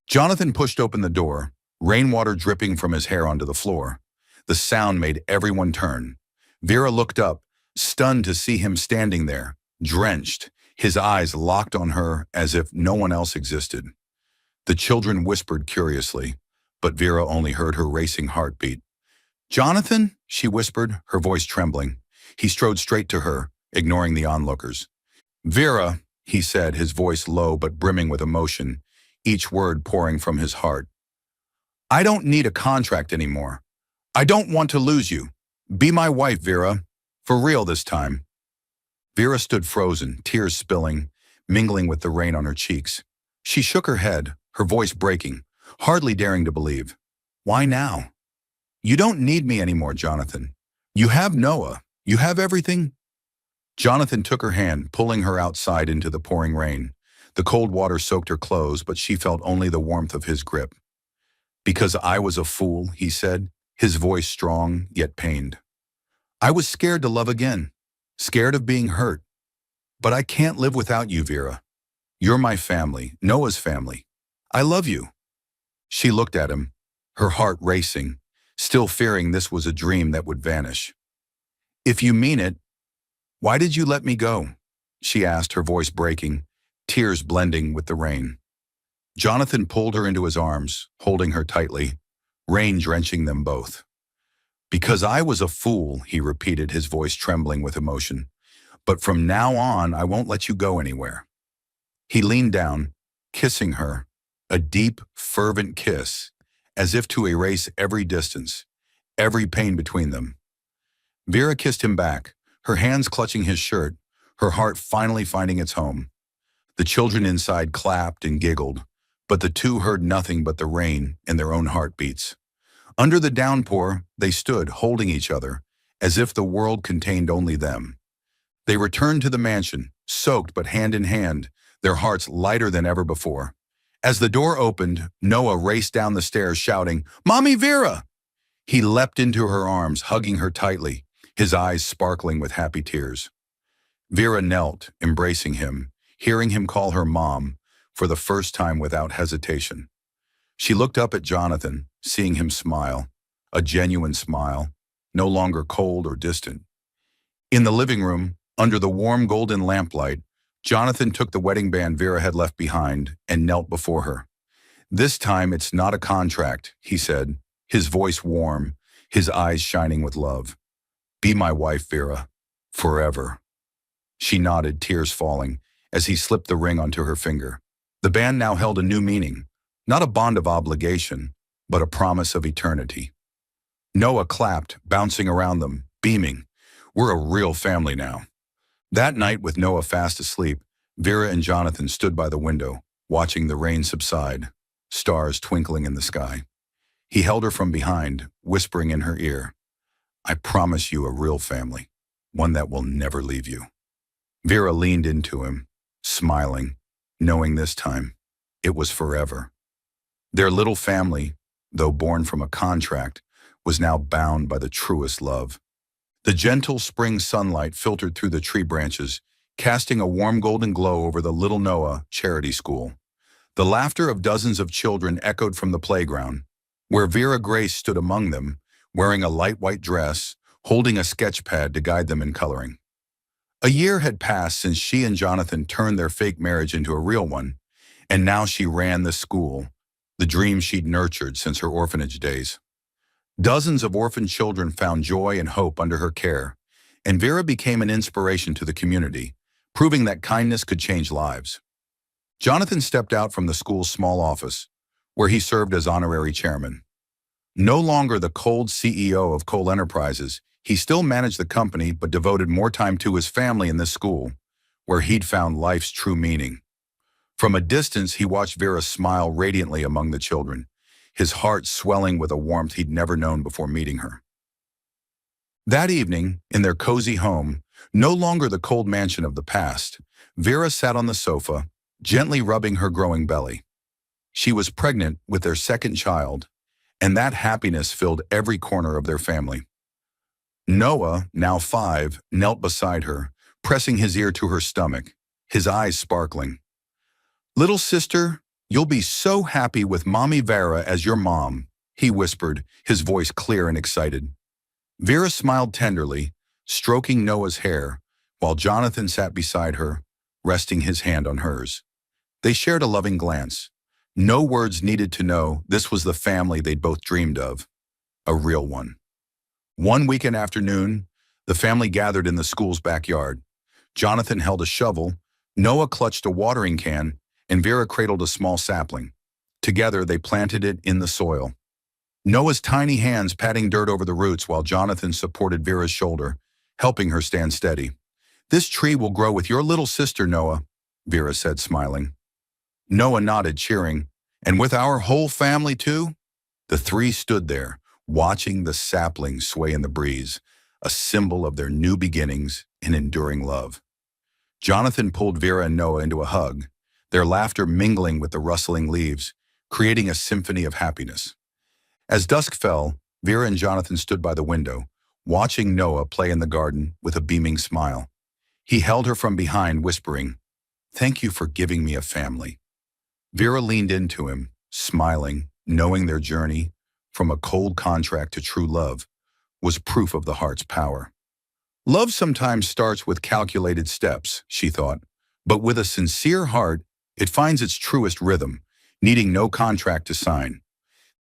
A: Jonathan pushed open the door, rainwater dripping from his hair onto the floor. The sound made everyone turn. Vera looked up, stunned to see him standing there, drenched, his eyes locked on her as if no one else existed. The children whispered curiously, but Vera only heard her racing heartbeat. Jonathan, she whispered, her voice trembling. He strode straight to her, ignoring the onlookers. Vera, he said, his voice low but brimming with emotion, each word pouring from his heart. I don't need a contract anymore. I don't want to lose you. Be my wife, Vera. For real this time. Vera stood frozen, tears spilling, mingling with the rain on her cheeks. She shook her head, her voice breaking, hardly daring to believe. Why now? You don't need me anymore, Jonathan. You have Noah. You have everything. Jonathan took her hand, pulling her outside into the pouring rain. The cold water soaked her clothes, but she felt only the warmth of his grip. Because I was a fool, he said, his voice strong yet pained. I was scared to love again, scared of being hurt. But I can't live without you, Vera. You're my family, Noah's family. I love you. She looked at him, her heart racing, still fearing this was a dream that would vanish. If you mean it, why did you let me go? She asked, her voice breaking, tears blending with the rain. Jonathan pulled her into his arms, holding her tightly, rain drenching them both. Because I was a fool, he repeated, his voice trembling with emotion. But from now on, I won't let you go anywhere." He leaned down, kissing her, a deep, fervent kiss, as if to erase every distance, every pain between them. Vera kissed him back, her hands clutching his shirt, her heart finally finding its home. The children inside clapped and giggled, but the two heard nothing but the rain and their own heartbeats. Under the downpour, they stood, holding each other, as if the world contained only them. They returned to the mansion, soaked but hand in hand, their hearts lighter than ever before. As the door opened, Noah raced down the stairs shouting, "Mommy Vera!" He leapt into her arms, hugging her tightly, his eyes sparkling with happy tears. Vera knelt, embracing him, hearing him call her mom, for the first time without hesitation. She looked up at Jonathan, seeing him smile, a genuine smile, no longer cold or distant. In the living room, under the warm golden lamplight, Jonathan took the wedding band Vera had left behind and knelt before her. "This time it's not a contract," he said, his voice warm, his eyes shining with love. "Be my wife, Vera, forever." She nodded, tears falling, as he slipped the ring onto her finger. The band now held a new meaning, not a bond of obligation, but a promise of eternity. Noah clapped, bouncing around them, beaming. "We're a real family now." That night, with Noah fast asleep, Vera and Jonathan stood by the window, watching the rain subside, stars twinkling in the sky. He held her from behind, whispering in her ear, "I promise you a real family, one that will never leave you." Vera leaned into him, smiling, knowing this time it was forever. Their little family, though born from a contract, was now bound by the truest love. The gentle spring sunlight filtered through the tree branches, casting a warm golden glow over the Little Noah Charity School. The laughter of dozens of children echoed from the playground, where Vera Grace stood among them, wearing a light white dress, holding a sketch pad to guide them in coloring. A year had passed since she and Jonathan turned their fake marriage into a real one, and now she ran the school, the dream she'd nurtured since her orphanage days. Dozens of orphan children found joy and hope under her care, and Vera became an inspiration to the community, proving that kindness could change lives. Jonathan stepped out from the school's small office, where he served as honorary chairman. No longer the cold CEO of Cole Enterprises, he still managed the company but devoted more time to his family in this school, where he'd found life's true meaning. From a distance, he watched Vera smile radiantly among the children, his heart swelling with a warmth he'd never known before meeting her. That evening, in their cozy home, no longer the cold mansion of the past, Vera sat on the sofa, gently rubbing her growing belly. She was pregnant with their second child, and that happiness filled every corner of their family. Noah, now 5, knelt beside her, pressing his ear to her stomach, his eyes sparkling. "Little sister, you'll be so happy with Mommy Vera as your mom," he whispered, his voice clear and excited. Vera smiled tenderly, stroking Noah's hair, while Jonathan sat beside her, resting his hand on hers. They shared a loving glance. No words needed to know this was the family they'd both dreamed of, a real one. One weekend afternoon, the family gathered in the school's backyard. Jonathan held a shovel, Noah clutched a watering can, and Vera cradled a small sapling. Together, they planted it in the soil. Noah's tiny hands patting dirt over the roots while Jonathan supported Vera's shoulder, helping her stand steady. "This tree will grow with your little sister, Noah," Vera said, smiling. Noah nodded, cheering. "And with our whole family, too?" The three stood there, watching the sapling sway in the breeze, a symbol of their new beginnings and enduring love. Jonathan pulled Vera and Noah into a hug, their laughter mingling with the rustling leaves, creating a symphony of happiness. As dusk fell, Vera and Jonathan stood by the window, watching Noah play in the garden with a beaming smile. He held her from behind, whispering, "Thank you for giving me a family." Vera leaned into him, smiling, knowing their journey, from a cold contract to true love, was proof of the heart's power. Love sometimes starts with calculated steps, she thought, but with a sincere heart, it finds its truest rhythm, needing no contract to sign.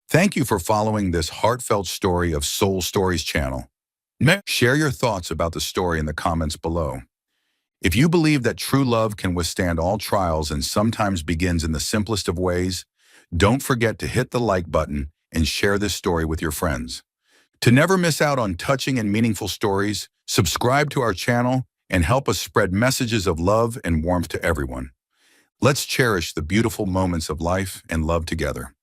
A: Thank you for following this heartfelt story of Soul Stories channel. Share your thoughts about the story in the comments below. If you believe that true love can withstand all trials and sometimes begins in the simplest of ways, don't forget to hit the like button and share this story with your friends. To never miss out on touching and meaningful stories, subscribe to our channel and help us spread messages of love and warmth to everyone. Let's cherish the beautiful moments of life and love together.